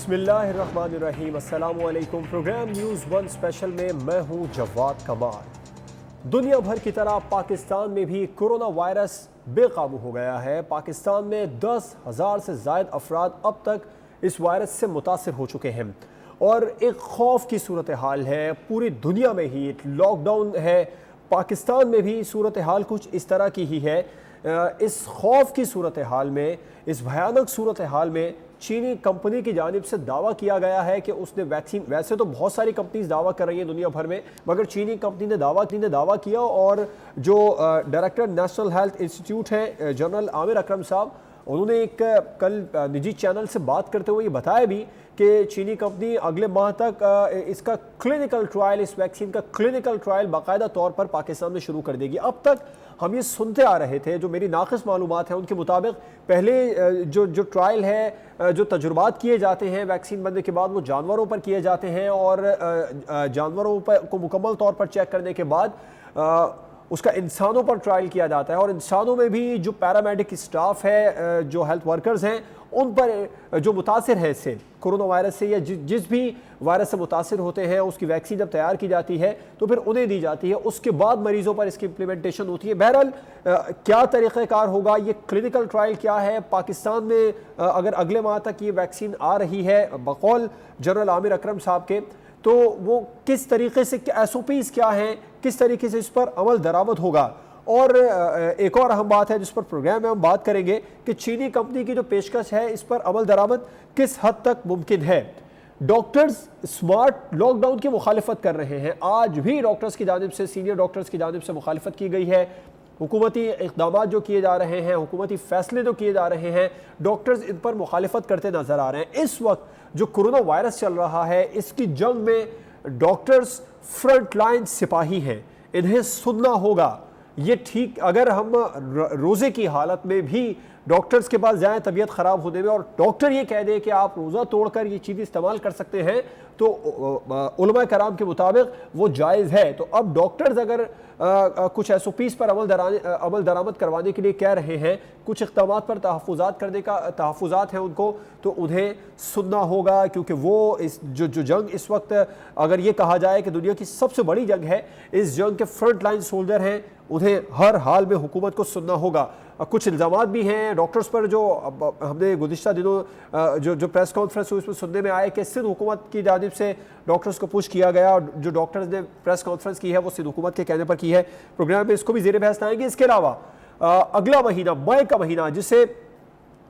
بسم اللہ الرحمن الرحیم، السلام علیکم۔ پروگرام نیوز ون اسپیشل میں میں ہوں جواد کمال۔ دنیا بھر کی طرح پاکستان میں بھی کورونا وائرس بے قابو ہو گیا ہے۔ پاکستان میں 10,000 سے زائد افراد اب تک اس وائرس سے متاثر ہو چکے ہیں اور ایک خوف کی صورتحال ہے۔ پوری دنیا میں ہی لاک ڈاؤن ہے، پاکستان میں بھی صورتحال کچھ اس طرح کی ہی ہے۔ اس خوف کی صورتحال میں، اس بھیانک صورتحال میں چینی کمپنی کی جانب سے دعویٰ کیا گیا ہے کہ اس نے ویکسین، ویسے تو بہت ساری کمپنیز دعویٰ کر رہی ہیں دنیا بھر میں، مگر چینی کمپنی نے دعویٰ کیا اور جو ڈائریکٹر نیشنل ہیلتھ انسٹیٹیوٹ ہیں جنرل عامر اکرم صاحب، انہوں نے ایک کل نجی چینل سے بات کرتے ہوئے یہ بتایا بھی کہ چینی کمپنی اگلے ماہ تک اس کا کلینکل ٹرائل، اس ویکسین کا کلینکل ٹرائل باقاعدہ طور پر پاکستان میں شروع کر دے گی۔ اب تک ہم یہ سنتے آ رہے تھے، جو میری ناقص معلومات ہیں ان کے مطابق پہلے جو ٹرائل ہے، جو تجربات کیے جاتے ہیں ویکسین بننے کے بعد، وہ جانوروں پر کیے جاتے ہیں اور جانوروں کو مکمل طور پر چیک کرنے کے بعد اس کا انسانوں پر ٹرائل کیا جاتا ہے، اور انسانوں میں بھی جو پیرامیڈک اسٹاف ہے، جو ہیلتھ ورکرز ہیں، ان پر جو متاثر ہیں اس سے، کورونا وائرس سے یا جس بھی وائرس سے متاثر ہوتے ہیں، اس کی ویکسین جب تیار کی جاتی ہے تو پھر انہیں دی جاتی ہے، اس کے بعد مریضوں پر اس کی امپلیمنٹیشن ہوتی ہے۔ بہرحال کیا طریقہ کار ہوگا، یہ کلینکل ٹرائل کیا ہے پاکستان میں، اگر اگلے ماہ تک یہ ویکسین آ رہی ہے بقول جنرل عامر اکرم صاحب کے، تو وہ کس طریقے سے، ایس او پیز کیا ہیں، کس طریقے سے اس پر عمل درآمد ہوگا۔ اور ایک اور اہم بات ہے جس پر پروگرام میں ہم بات کریں گے کہ چینی کمپنی کی جو پیشکش ہے، اس پر عمل درآمد کس حد تک ممکن ہے۔ ڈاکٹرز سمارٹ لاک ڈاؤن کی مخالفت کر رہے ہیں، آج بھی ڈاکٹرز کی جانب سے، سینئر ڈاکٹرز کی جانب سے مخالفت کی گئی ہے۔ حکومتی اقدامات جو کیے جا رہے ہیں، حکومتی فیصلے جو کیے جا رہے ہیں، ڈاکٹرز ان پر مخالفت کرتے نظر آ رہے ہیں۔ اس وقت جو کورونا وائرس چل رہا ہے، اس کی جنگ میں ڈاکٹرز فرنٹ لائن سپاہی ہیں، انہیں سننا ہوگا۔ یہ ٹھیک، اگر ہم روزے کی حالت میں بھی ڈاکٹرز کے پاس جائیں طبیعت خراب ہونے میں، اور ڈاکٹر یہ کہہ دے کہ آپ روزہ توڑ کر یہ چیز استعمال کر سکتے ہیں، تو علماء کرام کے مطابق وہ جائز ہے۔ تو اب ڈاکٹرز اگر کچھ ایس او پیز پر عمل درآمد کروانے کے لیے کہہ رہے ہیں، کچھ اقدامات پر تحفظات کرنے کا تحفظات ہیں ان کو، تو انہیں سننا ہوگا، کیونکہ وہ جو جنگ اس وقت، اگر یہ کہا جائے کہ دنیا کی سب سے بڑی جنگ ہے، اس جنگ کے فرنٹ لائن سولجر ہیں، انہیں ہر حال میں حکومت کو سننا ہوگا۔ کچھ الزامات بھی ہیں ڈاکٹرز پر، جو ہم نے گزشتہ دنوں جو پریس کانفرنس ہوئی اس میں سننے میں آئے کہ سندھ حکومت کی جانب سے ڈاکٹرز کو پوش کیا گیا، اور جو ڈاکٹرز نے پریس کانفرنس کی ہے وہ سندھ حکومت کے کہنے پر کی ہے۔ پروگرام میں اس کو بھی زیر بحث لائیں گے۔ اس کے علاوہ اگلا مہینہ، مئی کا مہینہ، جسے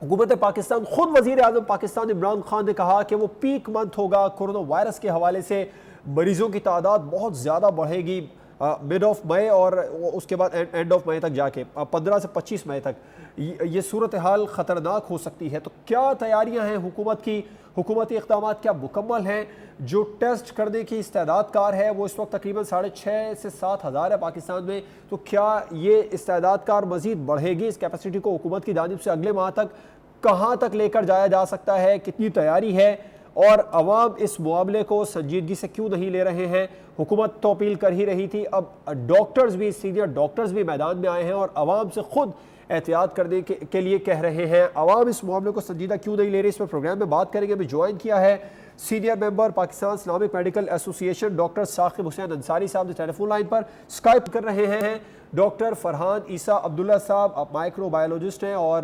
حکومت پاکستان، خود وزیر اعظم پاکستان عمران خان نے کہا کہ وہ پیک منتھ ہوگا کورونا وائرس کے حوالے سے، مریضوں کی تعداد بہت زیادہ بڑھے گی مڈ آف مئی اور اس کے بعد اینڈ آف مئی تک جا کے 15 سے 25 مئی تک یہ صورتحال خطرناک ہو سکتی ہے۔ تو کیا تیاریاں ہیں حکومت کی، حکومتی اقدامات کیا مکمل ہیں؟ جو ٹیسٹ کرنے کی استعداد کار ہے وہ اس وقت تقریباً 6,500 سے 7,000 ہے پاکستان میں، تو کیا یہ استعداد کار مزید بڑھے گی؟ اس کیپیسٹی کو حکومت کی جانب سے اگلے ماہ تک کہاں تک لے کر جایا جا سکتا ہے؟ کتنی تیاری ہے؟ اور عوام اس معاملے کو سنجیدگی سے کیوں نہیں لے رہے ہیں؟ حکومت تو اپیل کر ہی رہی تھی، اب ڈاکٹرز بھی، سینئر ڈاکٹرز بھی میدان میں آئے ہیں اور عوام سے خود احتیاط کرنے کے لیے کہہ رہے ہیں۔ عوام اس معاملے کو سنجیدہ کیوں نہیں لے رہے؟ اس میں پروگرام میں بات کریں گے۔ ابھی جوائن کیا ہے senior member Pakistan Islamic medical ایسوسی ایشن ڈاکٹر ثاقب حسین انصاری صاحب، جو ٹیلی فون لائن پر اسکائپ کر رہے ہیں۔ ڈاکٹر فرحان عیسیٰ عبداللہ صاحب، آپ مائکرو بایولوجسٹ ہیں اور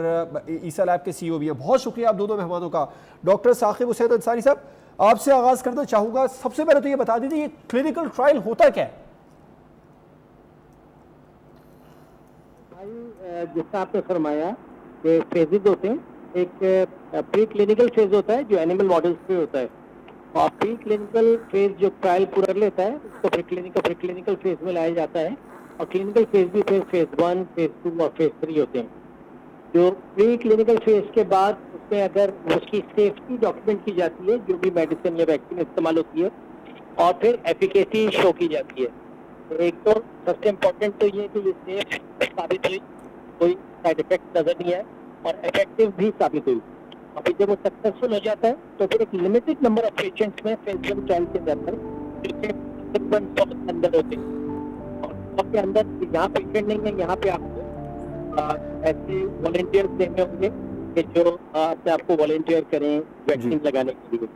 عیسیٰ لیب کے سی او بھی ہیں۔ بہت شکریہ آپ دونوں مہمانوں کا۔ ڈاکٹر ثاقب حسین انصاری صاحب، آپ سے آغاز کرنا چاہوں گا۔ سب سے پہلے تو یہ بتا دیجیے، یہ کلینکل ٹرائل ہوتا کیا ہے؟ بھائی، جس طرح آپ نے فرمایا کہ فیزز ہوتے ہیں، ایک پری کلینکل فیز ہوتا ہے جو اینیمل ماڈلز پہ ہوتا ہے، اور پری کلینکل فیز جو ٹرائل پورا کر لیتا ہے اس کو پری کلینکل فیز میں لایا جاتا ہے، اور کلینکل فیز بھی پھر فیز 1، فیز 2 اور فیز 3 ہوتے ہیں۔ جو پری کلینکل فیز کے بعد اس میں اگر اس کی سیفٹی ڈاکیومنٹ کی جاتی ہے، جو بھی میڈیسن یا ویکسین استعمال ہوتی ہے، اور پھر ایفیکیسی شو کی جاتی ہے۔ ایک تو سب سے امپورٹنٹ تو یہ کہ یہ سیف ثابت ہوئی، کوئی سائڈ افیکٹ نظر نہیں آئے، اور افیکٹو بھی ثابت ہوئی۔ اور پھر جب وہ سکسیسفل ہو جاتا ہے تو پھر ایک لمیٹڈ نمبر آف پیشنٹس میں فیز 1 ٹرائل کے اندر جو کہ تقریباً 100 کے اندر ہوتے ہیں، اور 100 کے اندر جہاں پیشنٹ نہیں ہے، یہاں پہ آپ کو ایسے والنٹیئرز دینے ہوں گے کہ جو اپنے آپ کو والنٹیئر کریں ویکسین لگانے کے لیے,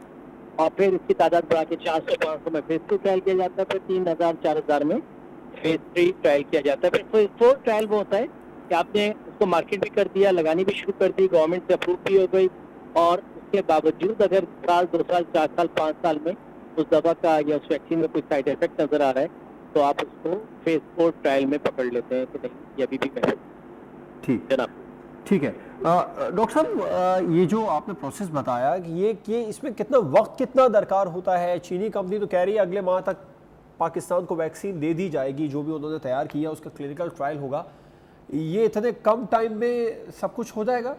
اور پھر اس کی تعداد بڑھا کے 400-500 میں فیز 2 ٹرائل کیا جاتا ہے, پھر 3000-4000 میں فیز 3 ٹرائل کیا جاتا ہے. پھر فیز 4 ٹرائل وہ ہوتا ہے کہ آپ نے اس کو مارکیٹ بھی کر دیا, لگانی بھی شروع کر دی, گورنمنٹ سے اپروو بھی ہو گئی, اور اس کے باوجود اگر سال 2 سال 4 سال 5 سال میں اس دوا کا یا اس ویکسین میں کوئی سائڈ افیکٹ نظر آ رہا ہے تو آپ اس کو فیز 4 ٹرائل میں پکڑ لیتے ہیں کہ نہیں یہ ابھی بھی محفوظ. ٹھیک جناب ٹھیک ہے. ڈاکٹر صاحب یہ جو آپ نے پروسیس بتایا کہ اس میں کتنا وقت کتنا درکار ہوتا ہے؟ چینی کمپنی تو کہہ رہی ہے اگلے ماہ تک پاکستان کو ویکسین دے دی جائے گی, جو بھی انہوں نے تیار کیا اس کا کلینکل ٹرائل ہوگا. یہ اتنے کم ٹائم میں سب کچھ ہو جائے گا؟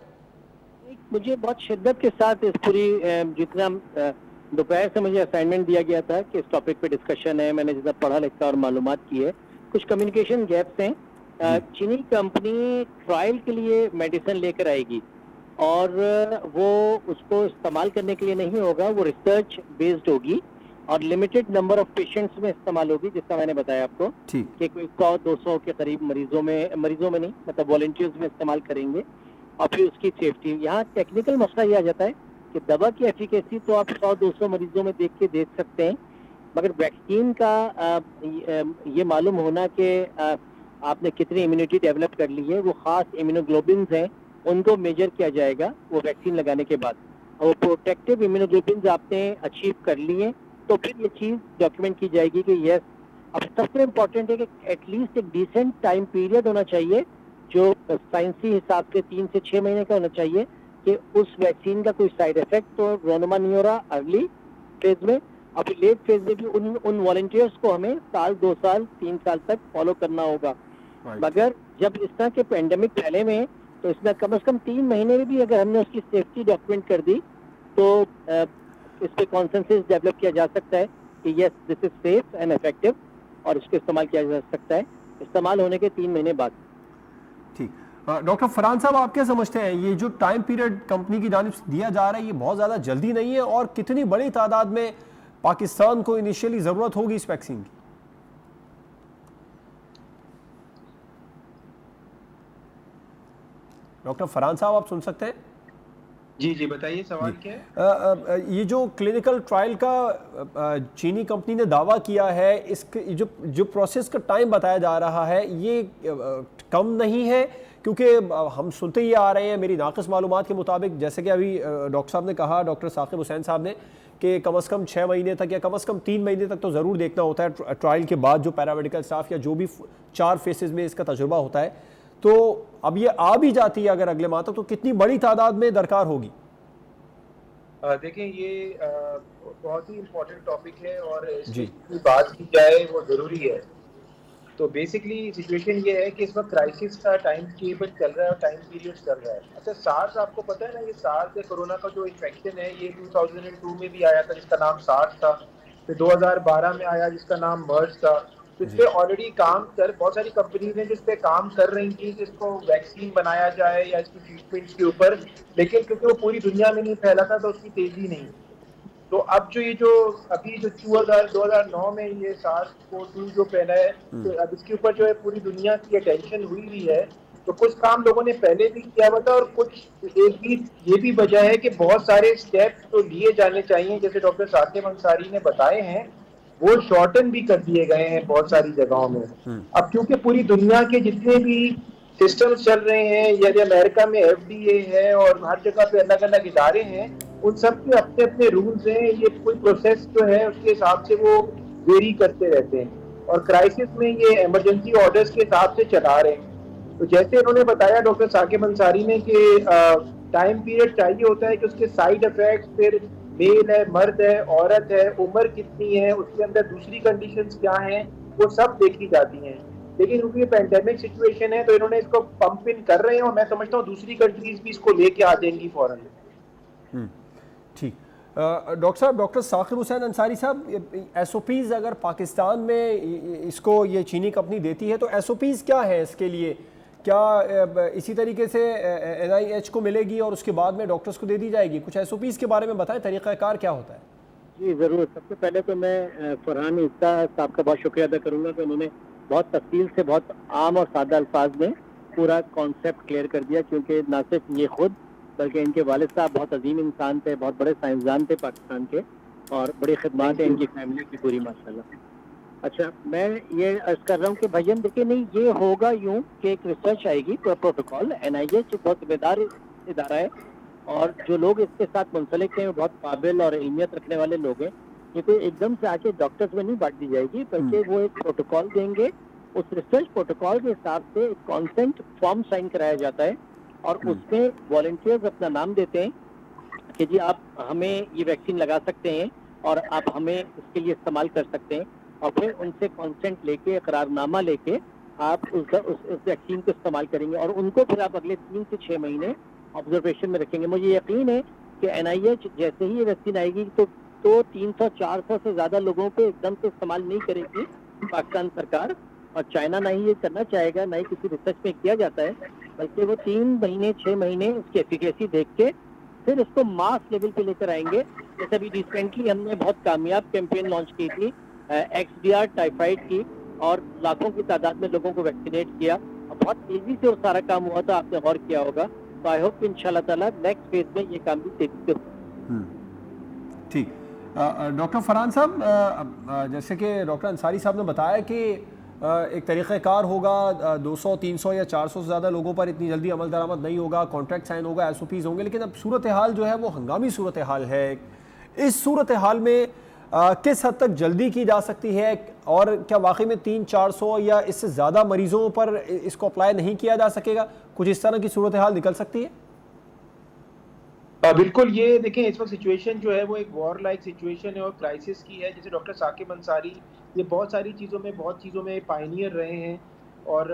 مجھے بہت شدت کے ساتھ اس پوری جتنا دوپہر سے مجھے اسائنمنٹ دیا گیا تھا کہ اس ٹاپک پہ ڈسکشن ہے, میں نے جتنا پڑھا لکھا اور معلومات کی ہے, کچھ کمیونیکیشن گیپس ہیں. چینی کمپنی ٹرائل کے لیے میڈیسن لے کر آئے گی اور وہ اس کو استعمال کرنے کے لیے نہیں ہوگا, وہ ریسرچ بیسڈ ہوگی اور لمیٹڈ نمبر آف پیشنٹس میں استعمال ہوگی, جس کا میں نے بتایا آپ کو کہ کوئی 100-200 کے قریب مریضوں میں نہیں مطلب والنٹیئرز میں استعمال کریں گے. اور پھر اس کی سیفٹی, یہاں ٹیکنیکل مسئلہ یہ آ جاتا ہے کہ دوا کی ایفیکیسی تو آپ 100-200 مریضوں میں دیکھ سکتے ہیں, مگر ویکسین کا یہ معلوم ہونا کہ آپ نے کتنی امیونٹی ڈیولپ کر لی ہے, وہ خاص امیونوگلوبنز ہیں ان کو میجر کیا جائے گا وہ ویکسین لگانے کے بعد, اور پروٹیکٹیو امیونوگلوبنز آپ نے اچیو کر لی ہیں تو پھر یہ چیز ڈاکیومنٹ کی جائے گی کہ یس. اب سب سے امپورٹنٹ ہے کہ ایٹ لیسٹ ایک ڈیسنٹ ٹائم پیریڈ ہونا چاہیے جو سائنسی حساب سے 3 سے 6 مہینے کا ہونا چاہیے کہ اس ویکسین کا کوئی سائڈ افیکٹ تو رونما نہیں ہو رہا ارلی فیز میں, اب لیٹ فیز میں بھی ان والنٹیئرس کو ہمیں 1 سال 2 سال 3 سال تک فالو کرنا ہوگا. مگر جب اس طرح کے پینڈیمک پھیلے میں تو اس میں کم از کم 3 مہینے میں بھی اگر ہم نے اس کی سیفٹی ڈاکیومنٹ کر دی تو اس پہ کانسنسس ڈیولپ کیا جا سکتا ہے کہ یس دس از سیف اینڈ افیکٹو, اور اس کو استعمال کیا جا سکتا ہے استعمال ہونے کے 3 مہینے بعد. ٹھیک. ڈاکٹر فرحان صاحب آپ کیا سمجھتے ہیں یہ جو ٹائم پیریڈ کمپنی کی جانب سے دیا جا رہا ہے یہ بہت زیادہ جلدی نہیں ہے, اور کتنی بڑی تعداد میں پاکستان کو انیشیلی ضرورت ہوگی اس ویکسین کی؟ ڈاکٹر فرحان صاحب آپ سن سکتے ہیں؟ جی بتائیے سوال کیا ہے؟ یہ جو کلینکل ٹرائل کا چینی کمپنی نے دعویٰ کیا ہے, اس جو پروسیس کا ٹائم بتایا جا رہا ہے یہ کم نہیں ہے؟ کیونکہ ہم سنتے ہی آ رہے ہیں میری ناقص معلومات کے مطابق, جیسے کہ ابھی ڈاکٹر صاحب نے کہا, ڈاکٹر ثاقب حسین صاحب نے, کہ کم از کم 6 مہینے تک یا کم از کم 3 مہینے تک تو ضرور دیکھنا ہوتا ہے ٹرائل کے بعد, جو پیرامیڈیکل اسٹاف یا جو بھی 4 فیسز میں اس کا تجربہ ہوتا ہے. تو اب یہ آ بھی جاتی ہے اگر اگلے ماہ تک, تو کتنی بڑی تعداد میں درکار ہوگی؟ دیکھیں یہ بہت ہی امپورٹنٹ ٹاپک ہے اور اس کی بات کی جائے وہ ضروری ہے. تو بیسکلی سچویشن یہ ہے کہ اس وقت کرائسس کا ٹائم ٹیبل چل رہا ہے اور ٹائم پیریڈ چل رہا ہے. اچھا سارس آپ کو پتہ ہے نا, یہ سارس ہے کورونا کا جو انفیکشن ہے یہ 2002 میں بھی آیا تھا جس کا نام سارس تھا, پھر 2012 میں آیا جس کا نام مرس تھا. تو اس پہ آلریڈی کام بہت ساری کمپنیز ہیں جس پہ کام کر رہی تھیں کہ اس کو ویکسین بنایا جائے یا اس کی ٹریٹمنٹ کے اوپر, لیکن کیونکہ وہ پوری دنیا میں نہیں پھیلا تھا تو اس کی تیزی نہیں. تو اب جو ابھی جو 2009 میں یہ SARS-CoV-2 جو پھیلا ہے تو اب اس کے اوپر جو ہے پوری دنیا کی اٹینشن ہوئی ہے. تو کچھ کام لوگوں نے پہلے بھی کیا ہوا تھا, اور کچھ ایک یہ بھی وجہ ہے کہ بہت سارے اسٹیپس تو لیے جانے چاہیے جیسے ڈاکٹر ثاقب انصاری نے بتائے ہیں, وہ شارٹن بھی کر دیے گئے ہیں بہت ساری جگہوں میں. اب کیونکہ پوری دنیا کے جتنے بھی سسٹم چل رہے ہیں, یا امریکہ میں FDA ہے اور ہر جگہ پہ الگ الگ ادارے ہیں, ان سب کے اپنے اپنے رولز ہیں. یہ کوئی پروسیس جو ہے اس کے حساب سے وہ ویری کرتے رہتے ہیں, اور کرائسس میں یہ ایمرجنسی آرڈرز کے حساب سے چلا رہے ہیں. تو جیسے انہوں نے بتایا ڈاکٹر ثاقب انصاری نے کہ ٹائم پیریڈ چاہیے ہوتا ہے کہ اس کے سائیڈ افیکٹس, پھر میل ہے, مرد ہے, عورت ہے, عمر کتنی ہے, اس کے اندر دوسری کنڈیشنز کیا ہیں, وہ سب دیکھی جاتی ہیں. لیکن کیونکہ یہ پینڈیمک سچویشن ہے تو انہوں نے اس کو پمپ ان کر رہے ہیں, اور میں سمجھتا ہوں دوسری کنٹریز بھی اس کو لے کے آ جائیں گی فوراً. ٹھیک. ڈاکٹر صاحب, ڈاکٹر ثاقب حسین انصاری صاحب, ایس او پیز اگر پاکستان میں اس کو یہ چینی کمپنی دیتی ہے تو ایس او پیز کیا ہے اس کے لیے؟ کیا اسی طریقے سے NIH کو ملے گی اور اس کے بعد میں ڈاکٹرز کو دے دی جائے گی؟ کچھ ایس او پیز کے بارے میں بتائیں, طریقہ کار کیا ہوتا ہے؟ جی ضرور. سب سے پہلے تو میں فرحان عیسیٰ صاحب کا بہت شکریہ ادا کروں گا کہ انہوں نے بہت تفصیل سے بہت عام اور سادہ الفاظ میں پورا کانسیپٹ کلیئر کر دیا, کیونکہ نہ صرف یہ خود بلکہ ان کے والد صاحب بہت عظیم انسان تھے, بہت بڑے سائنسدان تھے پاکستان کے, اور بڑی خدمات ہیں ان کی فیملی کی پوری ماشاءاللہ. اچھا, میں یہ عرض کر رہا ہوں کہ بھائیان دیکھیں, نہیں یہ ہوگا یوں کہ ایک ریسرچ آئے گی, پروٹوکال. NIH بہت ذمہ دار ادارہ ہے, اور جو لوگ اس کے ساتھ منسلک ہیں وہ بہت قابل اور علمیت رکھنے والے لوگ ہیں. یہ کوئی ایک دم سے آ کے ڈاکٹرز میں نہیں بانٹ دی جائے گی, بلکہ وہ ایک پروٹوکال دیں گے. اس ریسرچ پروٹوکال کے حساب سے ایک کانسینٹ فارم سائن کرایا جاتا ہے, اور اس میں والنٹیئرز اپنا نام دیتے ہیں کہ جی آپ ہمیں یہ ویکسین لگا سکتے ہیں اور آپ ہمیں اس کے لیے استعمال کر سکتے ہیں, اور پھر ان سے کانسینٹ لے کے, اقرار نامہ لے کے آپ اس ویکسین کو استعمال کریں گے, اور ان کو پھر آپ اگلے 3 سے 6 مہینے آبزرویشن میں رکھیں گے. مجھے یقین ہے کہ NIH جیسے ہی یہ ویکسین آئے گی تو 300-400 سے زیادہ لوگوں پہ ایک دم سے استعمال نہیں کرے گی پاکستان سرکار, اور چائنا نہ ہی یہ کرنا چاہے گا, نہ ہی کسی ریسرچ میں کیا جاتا ہے, بلکہ وہ 3 مہینے 6 مہینے اس کی ایفیکیسی دیکھ کے پھر اس کو ماس لیول پہ لے کر آئیں گے. جیسے ابھی ریسنٹلی ہم نے بہت کامیاب کیمپین لانچ کی تھی XDR ٹائیفائڈ کی, اور لاکھوں کی تعداد میں لوگوں کو ویکسینیٹ کیا, اور بہت تیزی سے وہ سارا کام ہوا تھا, آپ نے غور کیا ہوگا. تو آئی ہوپ کہ ان شاء اللہ تعالیٰ نیکسٹ فیز میں یہ کام بھی تیزی سے ہوگا. ٹھیک. ڈاکٹر فرحان صاحب, جیسے کہ ڈاکٹر انصاری صاحب نے بتایا کہ ایک طریقہ کار ہوگا, 200 300 یا 400 سے زیادہ لوگوں پر اتنی جلدی عمل درآمد نہیں ہوگا, کانٹریکٹ سائن ہوگا, SOPs ہوں گے, لیکن اب صورتحال جو ہے وہ ہنگامی صورتحال ہے. اس صورتحال میں کس حد تک جلدی کی جا سکتی ہے, اور کیا واقعی میں 300-400 یا اس سے زیادہ مریضوں پر اس کو اپلائی نہیں کیا جا سکے گا؟ کچھ اس طرح کی صورتحال نکل سکتی ہے؟ بالکل. یہ دیکھیں اس وقت سچویشن جو ہے وہ ایک وار لائک سچویشن ہے اور کرائسس کی ہے. جیسے ڈاکٹر ثاقب انصاری یہ بہت ساری چیزوں میں پائنیئر رہے ہیں, اور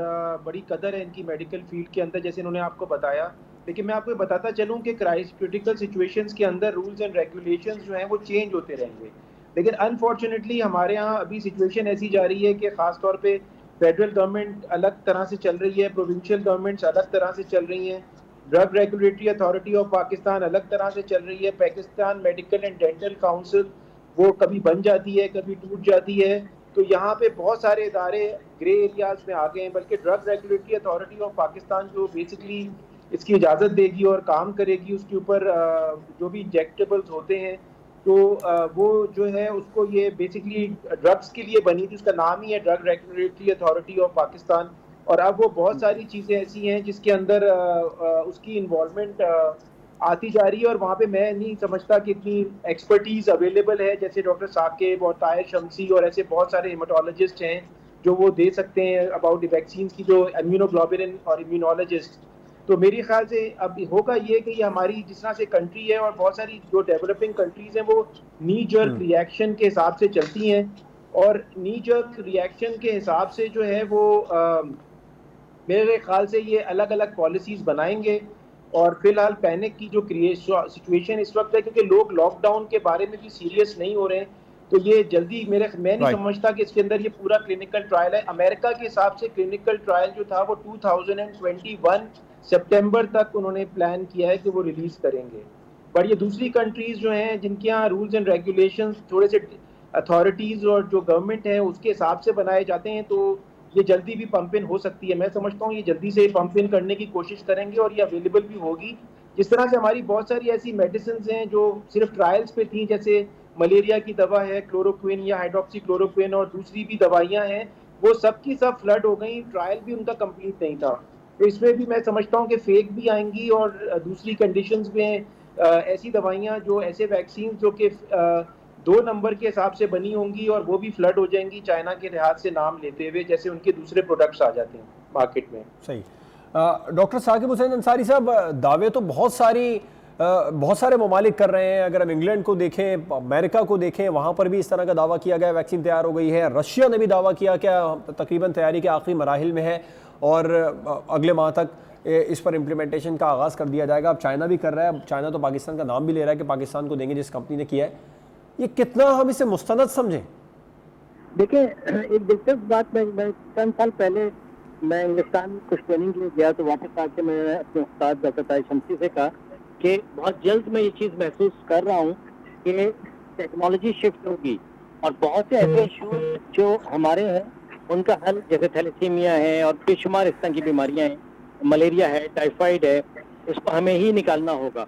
بڑی قدر ہے ان کی میڈیکل فیلڈ کے اندر, جیسے انہوں نے آپ کو بتایا. لیکن میں آپ کو بتاتا چلوں کہ کرٹیکل سچویشنز کے اندر رولز اینڈ ریگولیشنز جو ہیں وہ چینج ہوتے رہیں گے. لیکن انفارچونیٹلی ہمارے ہاں ابھی سچویشن ایسی جا رہی ہے کہ خاص طور پہ فیڈرل گورنمنٹ الگ طرح سے چل رہی ہے, پروونشل گورنمنٹس الگ طرح سے چل رہی ہیں, drug regulatory authority of Pakistan الگ طرح سے چل رہی ہے, Pakistan medical and dental council وہ کبھی بن جاتی ہے کبھی ٹوٹ جاتی ہے. تو یہاں پہ بہت سارے ادارے گرے ایریاز میں آ گئے ہیں. بلکہ drug regulatory authority of Pakistan جو بیسکلی اس کی اجازت دے گی اور کام کرے گی اس کے اوپر جو بھی انجیکٹیبلز ہوتے ہیں, تو وہ جو ہے اس کو یہ بیسکلی ڈرگس کے لیے بنی تھی, اس کا نام ہی ہے drug regulatory authority of Pakistan. اور اب وہ بہت ساری چیزیں ایسی ہیں جس کے اندر اس کی انوالومنٹ آتی جا رہی ہے, اور وہاں پہ میں نہیں سمجھتا کہ اتنی ایکسپرٹیز اویلیبل ہے. جیسے ڈاکٹر ثاقب اور طاہر شمسی اور ایسے بہت سارے ہیماٹولوجسٹ ہیں جو وہ دے سکتے ہیں اباؤٹ ویکسینز کی, جو امیونوگلوبولن اور امیونولوجسٹ. تو میری خیال سے اب ہوگا یہ کہ یہ ہماری جس طرح سے کنٹری ہے اور بہت ساری جو ڈیولپنگ کنٹریز ہیں وہ نی جرک ریئیکشن کے حساب سے چلتی ہیں, اور نی جرک ریئیکشن کے حساب سے جو ہے وہ میرے خیال سے یہ الگ الگ پالیسیز بنائیں گے. اور فی الحال پینک کی جو سچویشن اس وقت ہے, کیونکہ لوگ لاک ڈاؤن کے بارے میں بھی سیریس نہیں ہو رہے ہیں, تو یہ جلدی میں نہیں سمجھتا کہ اس کے اندر یہ پورا کلینکل ٹرائل ہے. امریکہ کے حساب سے کلینکل ٹرائل جو تھا وہ 2021 سپٹمبر تک انہوں نے پلان کیا ہے کہ وہ ریلیز کریں گے. پر یہ دوسری کنٹریز جو ہیں جن کے یہاں رولز اینڈ ریگولیشنز تھوڑے سے اتھارٹیز اور جو گورنمنٹ ہے اس کے حساب سے بنائے جاتے ہیں, تو یہ جلدی بھی پمپ ان ہو سکتی ہے. میں سمجھتا ہوں یہ جلدی سے پمپ ان کرنے کی کوشش کریں گے, اور یہ اویلیبل بھی ہوگی. جس طرح سے ہماری بہت ساری ایسی میڈیسنز ہیں جو صرف ٹرائلز پہ تھیں, جیسے ملیریا کی دوا ہے کلوروکوین یا ہائیڈروکسی کلوروکوین, اور دوسری بھی دوائیاں ہیں, وہ سب کی سب فلڈ ہو گئیں, ٹرائل بھی ان کا کمپلیٹ نہیں تھا. تو اس میں بھی میں سمجھتا ہوں کہ فیک بھی آئیں گی, اور دوسری کنڈیشنز میں ایسی دوائیاں جو ایسے ویکسینز جو کہ 2 نمبر کے حساب سے بنی ہوں گی, اور وہ بھی فلڈ ہو جائیں گی چائنا کے لحاظ سے نام لیتے ہوئے, جیسے ان کے دوسرے پروڈکٹس آ جاتے ہیں مارکیٹ میں. صحیح. ڈاکٹر ثاقب حسین انصاری صاحب, دعوے تو بہت سارے ممالک کر رہے ہیں. اگر ہم انگلینڈ کو دیکھیں, امریکہ کو دیکھیں, وہاں پر بھی اس طرح کا دعویٰ کیا گیا, ویکسین تیار ہو گئی ہے. رشیا نے بھی دعویٰ کیا کہ تقریباً تیاری کے آخری مراحل میں ہے, اور اگلے ماہ تک اس پر امپلیمنٹیشن کا آغاز کر دیا جائے گا. اب چائنا بھی کر رہا ہے. اب چائنا تو پاکستان کا نام بھی لے رہا ہے کہ پاکستان کو دیں گے جس کمپنی نے کیا ہے. یہ کتنا ہم اسے مستند سمجھیں؟ دیکھیں, ایک دلچسپ بات, میں چند سال پہلے میں انگلستان کچھ ٹریننگ کے لیے گیا, تو واپس آ کے میں نے اپنے استاد ڈاکٹر طاہر شمسی سے کہا کہ بہت جلد میں یہ چیز محسوس کر رہا ہوں کہ ٹیکنالوجی شفٹ ہوگی, اور بہت سے ایسے ایشوز جو ہمارے ہیں ان کا حل, جیسے تھیلیسیمیا ہے اور بے شمار اس طرح کی بیماریاں ہیں, ملیریا ہے, ٹائیفائڈ ہے, اس کو ہمیں ہی نکالنا ہوگا.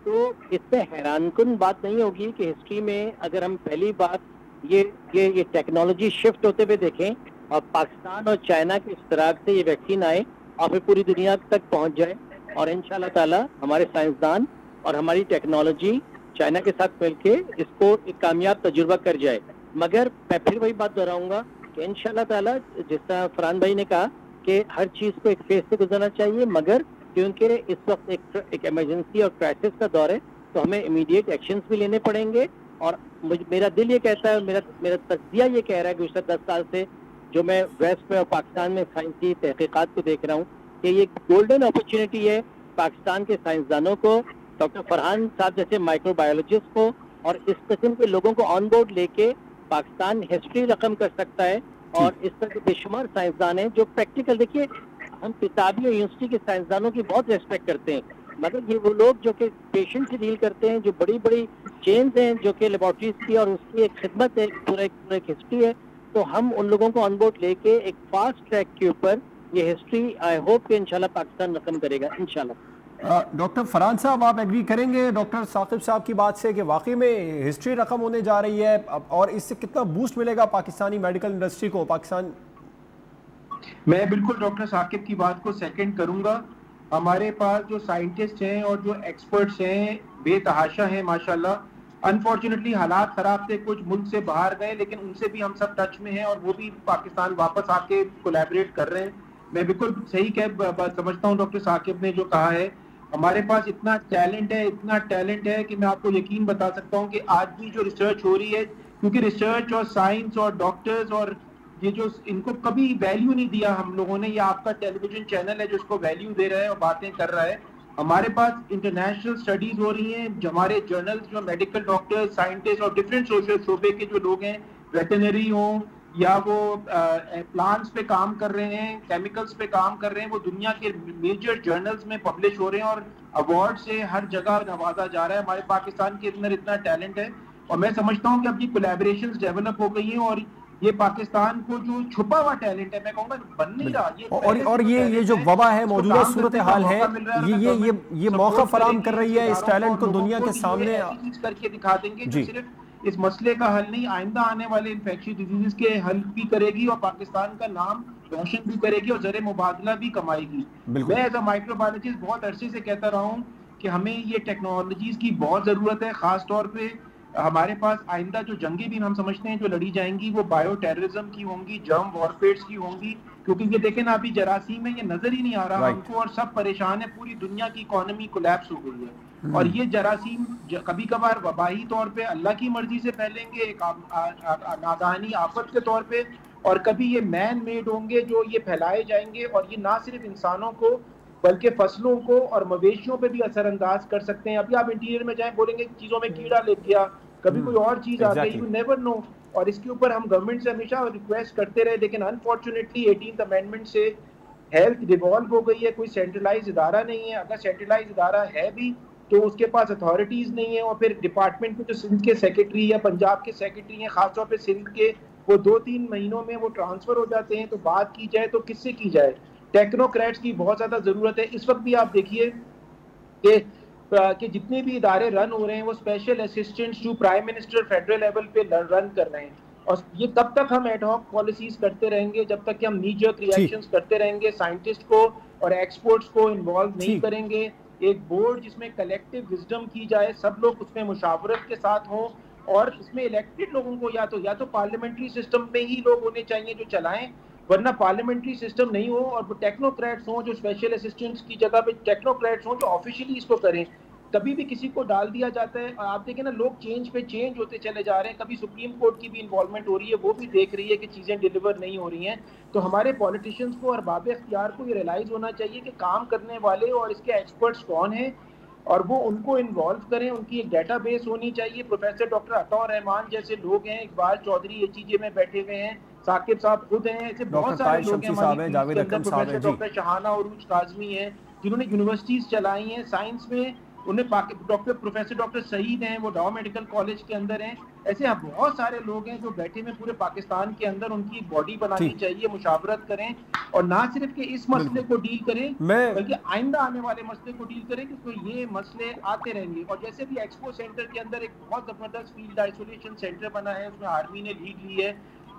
تو اس سے حیران کن بات نہیں ہوگی کہ ہسٹری میں اگر ہم پہلی بات یہ ٹیکنالوجی شفٹ ہوتے ہوئے دیکھیں اور پاکستان اور چائنا کے اشتراک سے یہ ویکسین آئے اور پھر پوری دنیا تک پہنچ جائے اور انشاءاللہ تعالی ہمارے سائنسدان اور ہماری ٹیکنالوجی چائنا کے ساتھ مل کے اس کو ایک کامیاب تجربہ کر جائے. مگر میں پھر وہی بات دہراؤں گا کہ انشاءاللہ تعالی جس طرح فرحان بھائی نے کہا کہ ہر چیز کو ایک فیز سے گزرنا چاہیے, مگر کیونکہ اس وقت ایک ایمرجنسی اور کرائسس کا دور ہے تو ہمیں امیڈیٹ ایکشنز بھی لینے پڑیں گے. اور میرا دل یہ کہتا ہے, میرا تجزیہ یہ کہہ رہا ہے گزشتہ 10 سال سے جو میں ویسٹ میں اور پاکستان میں سائنسی تحقیقات کو دیکھ رہا ہوں کہ یہ گولڈن اپرچونٹی ہے پاکستان کے سائنسدانوں کو, ڈاکٹر فرحان صاحب جیسے مائکرو بایولوجسٹ کو اور اس قسم کے لوگوں کو آن بورڈ لے کے پاکستان ہسٹری رقم کر سکتا ہے. اور اس طرح کے بے شمار سائنسدان ہیں جو پریکٹیکل, دیکھیے ہم کتابی اور یونیورسٹی کے سائنسدانوں کی بہت ریسپیکٹ کرتے ہیں, مگر یہ وہ لوگ جو کہ پیشنٹ سے ڈیل کرتے ہیں, جو بڑی بڑی چینز ہیں جو کہ لیبارٹریز کی اور اس کی ایک خدمت ہے, پورا ایک ہسٹری ہے. تو ہم ان لوگوں کو آن بورڈ لے کے ایک فاسٹ ٹریک کے اوپر یہ ہسٹری آئی ہوپ کہ انشاءاللہ پاکستان رقم کرے گا انشاءاللہ. ڈاکٹر فرحان صاحب, آپ ایگری کریں گے ڈاکٹر ثاقب صاحب کی بات سے کہ واقعی میں ہسٹری رقم ہونے جا رہی ہے اور اس سے کتنا بوسٹ ملے گا پاکستانی میڈیکل انڈسٹری کو؟ پاکستان میں بالکل ڈاکٹر ثاقب کی بات کو سیکنڈ کروں گا. ہمارے پاس جو سائنٹسٹ ہیں اور جو ایکسپرٹس ہیں بے تحاشا ہیں ماشاءاللہ. انفارچونیٹلی حالات خراب تھے, کچھ ملک سے باہر گئے, لیکن ان سے بھی ہم سب ٹچ میں ہیں اور وہ بھی پاکستان واپس آ کے کولیبریٹ کر رہے ہیں. میں بالکل صحیح سمجھتا ہوں ڈاکٹر ثاقب نے جو کہا ہے. ہمارے پاس اتنا ٹیلنٹ ہے کہ میں آپ کو یقین بتا سکتا ہوں کہ آج بھی جو ریسرچ ہو رہی ہے, کیونکہ ریسرچ اور سائنس اور ڈاکٹرز اور یہ جو ان کو کبھی ویلیو نہیں دیا ہم لوگوں نے, یہ آپ کا ٹیلی ویژن چینل ہے جو اس کو ویلیو دے رہا ہے اور باتیں کر رہا ہے. ہمارے پاس انٹرنیشنل سٹڈیز ہو رہی ہیں, ہمارے جرنلز جو میڈیکل ڈاکٹر, سائنٹسٹ اور ڈفرینٹ سوشل شعبے کے جو لوگ ہیں, ویٹنری ہوں یا وہ پلانٹس پہ کام کر رہے ہیں, کیمیکلز پہ کام کر رہے ہیں, وہ دنیا کے میجر جرنلز میں پبلش ہو رہے ہیں اور ایوارڈ سے ہر جگہ نوازا جا رہا ہے. ہمارے پاکستان کے اندر اتنا ٹیلنٹ ہے اور میں سمجھتا ہوں کہ اب یہ کولیبریشنز ڈیولپ ہو گئی ہیں اور یہ پاکستان کو جو چھپا ہوا ٹیلنٹ ہے, میں کہوں گا بن نہیں رہا, اور یہ جو وبا ہے, موجودہ صورتحال ہے, یہ موقع فراہم کر رہی ہے اس ٹیلنٹ کو دنیا کے سامنے. ایسی چیز کر کے دکھا دیں گے جو صرف اس مسئلے کا حل نہیں, آئندہ آنے والے انفیکشس ڈیزیز کے حل بھی کرے گی اور پاکستان کا نام روشن بھی کرے گی اور زر مبادلہ بھی کمائے گی. میں ایز اے مائکرو بایولوجسٹ بہت عرصے سے کہتا رہا ہوں کہ ہمیں یہ ٹیکنالوجیز کی بہت ضرورت ہے. خاص طور پہ ہمارے پاس آئندہ جو جنگیں بھی ہم سمجھتے ہیں جو لڑی جائیں گی وہ بایو ٹیررزم کی ہوں گی, جرم وارفیئرز کی ہوں گی, کیونکہ یہ دیکھیں نا ابھی جراثیم میں یہ نظر ہی نہیں آ رہا ہم کو اور سب پریشان ہے, پوری دنیا کی اکانومی کولیپس ہو گئی ہے. اور یہ جراثیم کبھی کبھار وبائی طور پہ اللہ کی مرضی سے پھیلیں گے, ایک ناگہانی آفت کے طور پہ, اور کبھی یہ مین میڈ ہوں گے جو یہ پھیلائے جائیں گے اور یہ نہ صرف انسانوں کو بلکہ فصلوں کو اور مویشیوں پہ بھی اثر انداز کر سکتے ہیں. ابھی آپ انٹیریئر میں جائیں, بولیں گے چیزوں میں کیڑا لگ گیا, کبھی کوئی اور چیز آ گئی, یو نیور نو. اور اس کے اوپر ہم گورنمنٹ سے ہمیشہ ریکویسٹ کرتے رہے, لیکن انفارچونیٹلی 18th امینڈمنٹ سے ہیلتھ ڈیوالو ہو گئی ہے, کوئی سینٹرلائز ادارہ نہیں ہے. اگر سینٹرلائز ادارہ ہے بھی تو اس کے پاس اتھارٹیز نہیں ہیں, اور پھر ڈپارٹمنٹ میں جو سندھ کے سیکرٹری یا پنجاب کے سیکرٹری ہیں, خاص طور پہ سندھ کے, وہ 2-3 مہینوں میں وہ ٹرانسفر ہو جاتے ہیں. تو بات کی جائے تو کس سے کی جائے؟ ٹیکنوکریٹس کی بہت زیادہ ضرورت ہے. اس وقت بھی آپ دیکھیے کہ جتنے بھی ادارے رن ہو رہے ہیں وہ special assistants to prime minister federal level پہ رن کر رہے ہیں. اور یہ تب تک ہم ایڈ ہاک پالیسیز کرتے رہیں گے جب تک کہ ہم نی جرک ریئیکشنز کرتے رہیں گے, سائنٹسٹ کو اور ایکسپرٹس کو انوالو نہیں کریں گے. ایک بورڈ جس میں کلیکٹیو وزڈم کی جائے, سب لوگ اس میں مشاورت کے ساتھ ہوں, اور اس میں الیکٹڈ لوگوں کو یا تو پارلیمنٹری سسٹم میں ہی لوگ ہونے چاہیے جو چلائیں, ورنہ پارلیمنٹری سسٹم نہیں ہو, اور ٹیکنوکریٹس ہوں جو اسپیشل اسسٹنٹس کی جگہ پہ ٹیکنوکریٹس ہوں جو آفیشلی اس کو کریں. کبھی بھی کسی کو ڈال دیا جاتا ہے, اور آپ دیکھیں نا لوگ چینج پہ چینج ہوتے چلے جا رہے ہیں. کبھی سپریم کورٹ کی بھی انوالومنٹ ہو رہی ہے, وہ بھی دیکھ رہی ہے کہ چیزیں ڈیلیور نہیں ہو رہی ہیں. تو ہمارے پولیٹیشینز کو اور باب اختیار کو یہ ریئلائز ہونا چاہیے کہ کام کرنے والے اور اس کے ایکسپرٹس کون ہیں, اور وہ ان کو انوالو کریں. ان کی ایک ڈیٹا بیس ہونی چاہیے. پروفیسر ڈاکٹر عطا رحمان جیسے لوگ ہیں, اقبال چودھری HEJ میں بیٹھے ہوئے ہیں, ثاقب صاحب خود ہیں, ایسے بہت سارے لوگ ہیں ہماری فیلڈ کے اندر. پروفیسر ڈاکٹر شہانہ عروج کاظمی ہیں جنہوں نے یونیورسٹیز چلائی ہیں, سائنس میں انہیں پروفیسر ڈاکٹر سعید ہیں, وہ ڈاؤ میڈیکل کالج کے اندر ہیں. ایسے بہت سارے لوگ ہیں جو بیٹھے ہوئے پورے پاکستان کے اندر, ان کی باڈی بنانی چاہیے, مشاورت کریں, اور نہ صرف کہ اس مسئلے کو ڈیل کریں بلکہ آئندہ آنے والے مسئلے کو ڈیل کریں, کیونکہ یہ مسئلے آتے رہیں گے. اور جیسے بھی ایکسپو سینٹر کے اندر ایک بہت زبردست فیلڈ آئسولیشن سینٹر بنا ہے, اس میں آرمی نے لیڈ لی ہے.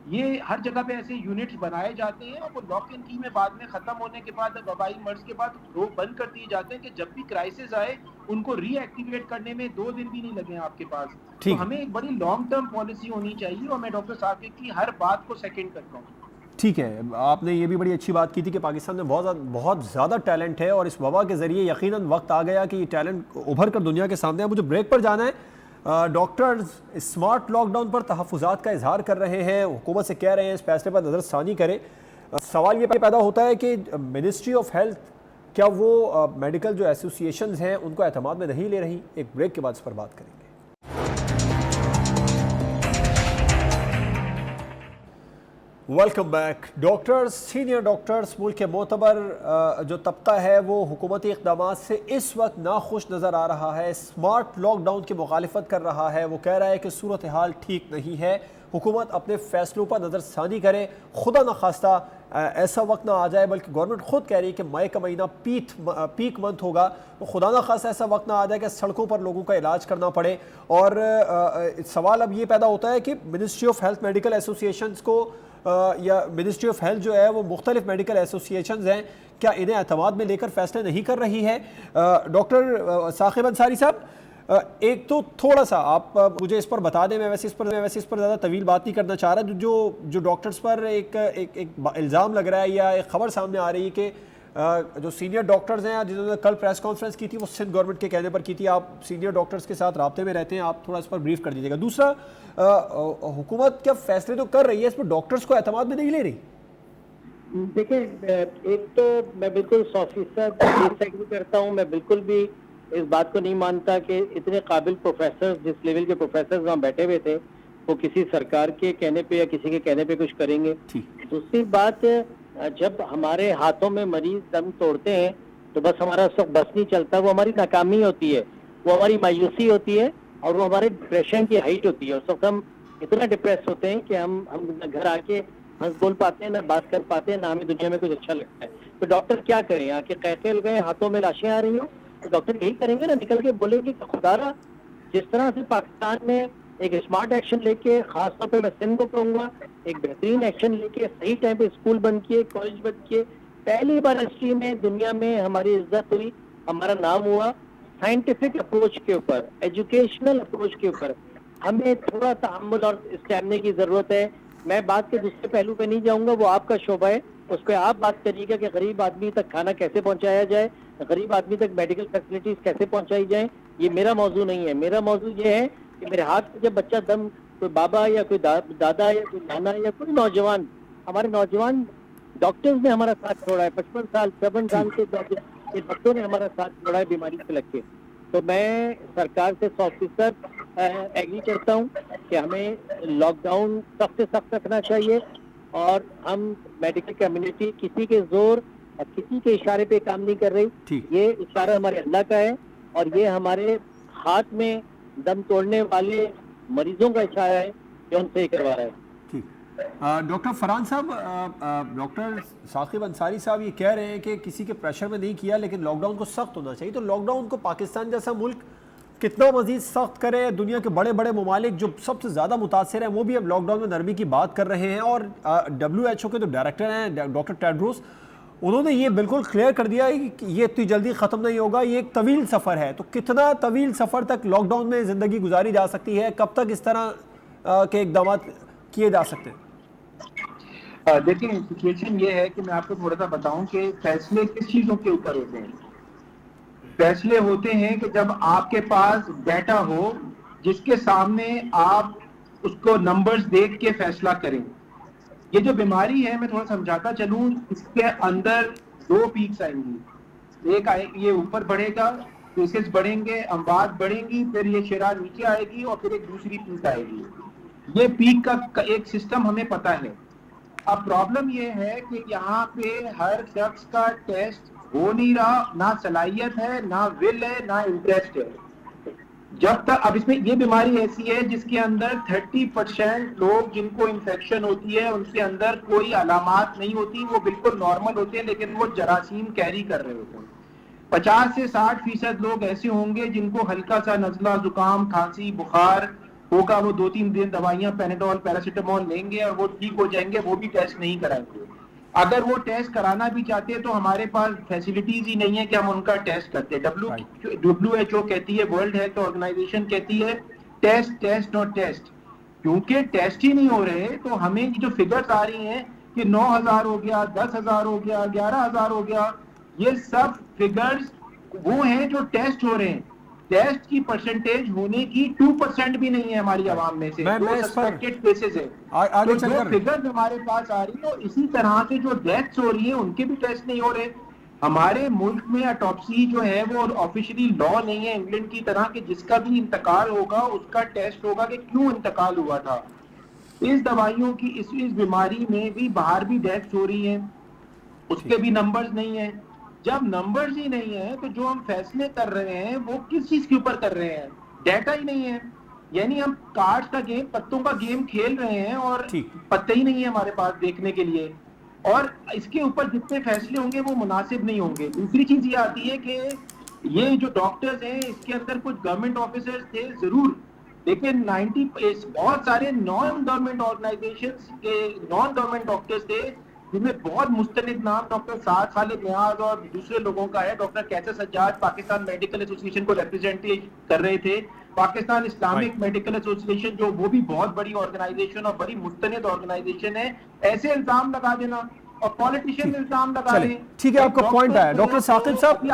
یہ ہر جگہ پہ ایسے یونٹس بنائے جاتے ہیں اور وہ لاک ان کی میں بعد میں ختم ہونے کے بعد, وبائی مرض کے بعد وہ بند کر دیے جاتے ہیں کہ جب بھی کرائسس آئے ان کو ری ایکٹیویٹ کرنے میں 2 دن بھی نہیں لگے آپ کے پاس. تو ہمیں ایک بڑی لانگ ٹرم پالیسی ہونی چاہیے, اور میں ڈاکٹر ثاقب کی ہر بات کو سیکنڈ کرتا ہوں. ٹھیک ہے, آپ نے یہ بھی بڑی اچھی بات کی تھی کہ پاکستان میں بہت زیادہ ٹیلنٹ ہے, اور اس وبا کے ذریعے یقیناً وقت آ گیا کہ یہ ٹیلنٹ ابھر کر دنیا کے سامنے ہے. مجھے بریک پر جانا ہے. ڈاکٹرز اسمارٹ لاک ڈاؤن پر تحفظات کا اظہار کر رہے ہیں, حکومت سے کہہ رہے ہیں اس فیصلے پر نظر ثانی کرے. سوال یہ پیدا ہوتا ہے کہ منسٹری آف ہیلتھ کیا وہ میڈیکل جو ایسوسیشنز ہیں ان کو اعتماد میں نہیں لے رہی؟ ایک بریک کے بعد اس پر بات کریں گے. Welcome back. Doctors, senior doctors, ملک کے معتبر جو طبقہ ہے وہ حکومتی اقدامات سے اس وقت ناخوش نظر آ رہا ہے, اسمارٹ لاک ڈاؤن کی مخالفت کر رہا ہے. وہ کہہ رہا ہے کہ صورتحال ٹھیک نہیں ہے, حکومت اپنے فیصلوں پر نظر ثانی کرے. خدا نخواستہ ایسا وقت نہ آ جائے, بلکہ گورنمنٹ خود کہہ رہی ہے کہ مئی کا مہینہ پیک منتھ ہوگا, تو خدا نخواستہ ایسا وقت نہ آ جائے کہ سڑکوں پر لوگوں کا علاج کرنا پڑے. اور سوال اب یہ پیدا ہوتا ہے کہ ministry of health medical associations کو یا منسٹری آف ہیلتھ جو ہے وہ مختلف میڈیکل ایسوسیشنز ہیں, کیا انہیں اعتماد میں لے کر فیصلے نہیں کر رہی ہے؟ ڈاکٹر ثاقب انصاری صاحب, ایک تو تھوڑا سا آپ مجھے اس پر بتا دیں, میں ویسے اس پر زیادہ طویل بات نہیں کرنا چاہ رہا. جو ڈاکٹرز پر ایک الزام لگ رہا ہے یا ایک خبر سامنے آ رہی ہے کہ جو سینئر ڈاکٹرز ہیں جنہوں نے کل پریس کانفرنس کی تھی وہ سندھ گورنمنٹ کے کہنے پر کی تھی. آپ سینئر ڈاکٹرز کے ساتھ رابطے میں رہتے ہیں, آپ تھوڑا اس پر بریف کر دیجیے گا. دوسرا, حکومت کیا فیصلے تو کر رہی ہے, اس پر ڈاکٹرز کو اعتماد میں نہیں لے رہی؟ دیکھیں, ایک تو میں بالکل 100% ایگری کرتا ہوں. میں بالکل بھی اس بات کو نہیں مانتا کہ اتنے قابل پروفیسر, جس لیول کے پروفیسر وہاں بیٹھے ہوئے تھے, وہ کسی سرکار کے کہنے پہ یا کسی کے کہنے پہ کچھ کریں گے. دوسری بات, جب ہمارے ہاتھوں میں مریض دم توڑتے ہیں تو بس ہمارا اس وقت بس نہیں چلتا, وہ ہماری ناکامی ہوتی ہے, وہ ہماری مایوسی ہوتی ہے, اور وہ ہمارے ڈپریشن کی ہائٹ ہوتی ہے. اس وقت ہم اتنا ڈپریس ہوتے ہیں کہ ہم گھر آ کے ہنس بول پاتے ہیں, نہ بات کر پاتے ہیں, نہ ہمیں دنیا میں کچھ اچھا لگتا ہے. تو ڈاکٹر کیا کریں؟ آ کے قہقہے لگائیں, ہاتھوں میں لاشیں آ رہی ہوں, تو ڈاکٹر یہی کریں گے نا, نکل کے بولیں گے کہ خدا را, جس طرح سے پاکستان میں ایک اسمارٹ ایکشن لے کے, خاص طور پہ میں سندھ کو کہوں گا, ایک بہترین ایکشن لے کے صحیح ٹائم پہ اسکول بند کیے, کالج بند کیے, پہلی بار ہسٹری میں دنیا میں ہماری عزت ہوئی, ہمارا نام ہوا سائنٹیفک اپروچ کے اوپر, ایجوکیشنل اپروچ کے اوپر. ہمیں تھوڑا تحمل اور اسٹیمنے کی ضرورت ہے. میں بات کے دوسرے پہلو پہ نہیں جاؤں گا, وہ آپ کا شعبہ ہے, اس پہ آپ بات کریے گا کہ غریب آدمی تک کھانا کیسے پہنچایا جائے, غریب آدمی تک میڈیکل فیسلٹیز کیسے پہنچائی جائیں. یہ میرا موضوع نہیں ہے. میرا موضوع یہ ہے کہ میرے ہاتھ سے جب بچہ دم, کوئی بابا یا کوئی دادا یا کوئی نانا یا کوئی نوجوان, ہمارے نوجوان ڈاکٹرز نے ہمارا ساتھ چھوڑا ہے, 55 سال 57 سال کے ڈاکٹروں نے ہمارا ساتھ چھوڑا ہے بیماری سے لگ کے. تو میں سرکار سے 100% ایگری کرتا ہوں کہ ہمیں لاک ڈاؤن سخت سے سخت رکھنا چاہیے, اور ہم میڈیکل کمیونٹی کسی کے زور اور کسی کے اشارے پہ کام نہیں کر رہی. یہ اشارہ ہمارے اللہ کا ہے, اور یہ ہمارے ہاتھ میں دم توڑنے والے مریضوں کا اشارہ ہے جو ہم سے کروا رہا ہے. ڈاکٹر فرحان صاحب, ڈاکٹر ثاقب انصاری صاحب یہ کہہ رہے ہیں کہ کسی کے پریشر میں نہیں کیا, لیکن لاک ڈاؤن کو سخت ہونا چاہیے. تو لاک ڈاؤن کو پاکستان جیسا ملک کتنا مزید سخت کرے؟ دنیا کے بڑے بڑے ممالک جو سب سے زیادہ متاثر ہیں وہ بھی اب لاک ڈاؤن میں نرمی کی بات کر رہے ہیں, اور WHO کے جو ڈائریکٹر ہیں ڈاکٹر ٹیڈروس, انہوں نے یہ بالکل کلیئر کر دیا ہے کہ یہ اتنی جلدی ختم نہیں ہوگا, یہ ایک طویل سفر ہے. تو کتنا طویل سفر تک لاک ڈاؤن میں زندگی گزاری جا سکتی ہے؟ کب تک اس طرح کے اقدامات کیے جا سکتے ہیں؟ دیکھیں, سچویشن یہ ہے کہ میں آپ کو تھوڑا سا بتاؤں کہ فیصلے کس چیزوں کے اوپر ہوتے ہیں. فیصلے ہوتے ہیں کہ جب آپ کے پاس ڈیٹا ہو جس کے سامنے آپ اس کو نمبرز دیکھ کے فیصلہ کریں. یہ جو بیماری ہے, میں تھوڑا سمجھاتا چلوں, اس کے اندر 2 پیکس آئیں گی. ایک یہ اوپر بڑھے گا, کیسز بڑھیں گے, اموات بڑھیں گی, پھر یہ شرح نیچے آئے گی, اور پھر ایک دوسری پیک آئے گی. یہ پیک کا ایک سسٹم ہمیں پتہ ہے. اب پرابلم یہ ہے کہ یہاں پہ ہر شخص کا ٹیسٹ ہو نہیں رہا، نہ صلاحیت ہے، نہ ول ہے، نہ انٹرسٹ ہے. جب تک اب اس میں یہ بیماری ایسی ہے جس کے اندر 30% لوگ جن کو انفیکشن ہوتی ہے ان کے اندر کوئی علامات نہیں ہوتی، وہ بالکل نارمل ہوتے ہیں، لیکن وہ جراثیم کیری کر رہے ہوتے ہیں. 50 سے 60% لوگ ایسے ہوں گے جن کو ہلکا سا نزلہ، زکام، کھانسی، بخار ہوگا، وہ 2-3 دن دوائیاں پیناڈول، پیراسیٹامول لیں گے اور وہ ٹھیک ہو جائیں گے، وہ بھی ٹیسٹ نہیں کرائیں گے. اگر وہ ٹیسٹ کرانا بھی چاہتے ہیں تو ہمارے پاس فیسلٹیز ہی نہیں ہے کہ ہم ان کا ٹیسٹ کرتے. WHO کہتی ہے، ورلڈ ہیلتھ آرگنائزیشن کہتی ہے ٹیسٹ ٹیسٹ ناٹ ٹیسٹ. کیونکہ ٹیسٹ ہی نہیں ہو رہے تو ہمیں یہ جو فگرز آ رہی ہیں کہ 9,000 ہو گیا، 10,000 ہو گیا، 11,000 ہو گیا، یہ سب فگرز وہ ہیں جو ٹیسٹ ہو رہے ہیں. ٹیسٹ کی پرسنٹیج ہونے کی 2% بھی نہیں ہے ہماری عوام میں سے، جو میں اس پر سسپیکٹڈ کیسز ہیں. آگے تو چل جو کر فگرز ہمارے پاس آ رہی ہے، اسی طرح سے جو ڈیتھس ہو رہی ہیں ان کے بھی ٹیسٹ نہیں ہو رہے. ہمارے ملک میں اٹاپسی جو ہے وہ آفیشلی لا نہیں ہے انگلینڈ کی طرح کہ جس کا بھی انتقال ہوگا اس کا ٹیسٹ ہوگا کہ کیوں انتقال ہوا تھا. اس دوائیوں کی اس بیماری میں بھی باہر بھی ڈیتھس ہو رہی ہیں، اس کے بھی نمبرز نہیں ہیں. جب نمبرز ہی نہیں ہیں تو جو ہم فیصلے کر رہے ہیں وہ کس چیز کے اوپر کر رہے ہیں؟ ڈیٹا ہی نہیں ہے. یعنی ہم کارڈز کا گیم، پتوں کا گیم کھیل رہے ہیں اور ٹھیک. پتے ہی نہیں ہے ہمارے پاس دیکھنے کے لیے، اور اس کے اوپر جتنے فیصلے ہوں گے وہ مناسب نہیں ہوں گے. دوسری چیز یہ آتی ہے کہ یہ جو ڈاکٹرز ہیں اس کے اندر کچھ گورنمنٹ آفیسرز تھے ضرور، لیکن بہت سارے نان گورنمنٹ آرگنائزیشنز کے نان گورنمنٹ ڈاکٹرز تھے جن میں بہت مستند نام ڈاکٹر سعد خالد نیاز اور دوسرے لوگوں کا ہے. ڈاکٹر کیسر سجاد پاکستان میڈیکل ایسوسی ایشن کو ریپرزینٹ کر رہے تھے. پاکستان اسلامک میڈیکل ایسوسی ایشن جو وہ بھی بہت بڑی آرگنائزیشن اور بڑی مستند آرگنائزیشن ہے. ایسے الزام لگا دینا اور پالیٹیشین الزام لگا چلیں رہے. ٹھیک ہے، آپ کا پوائنٹ آیا. ڈاکٹر ثاقب صاحب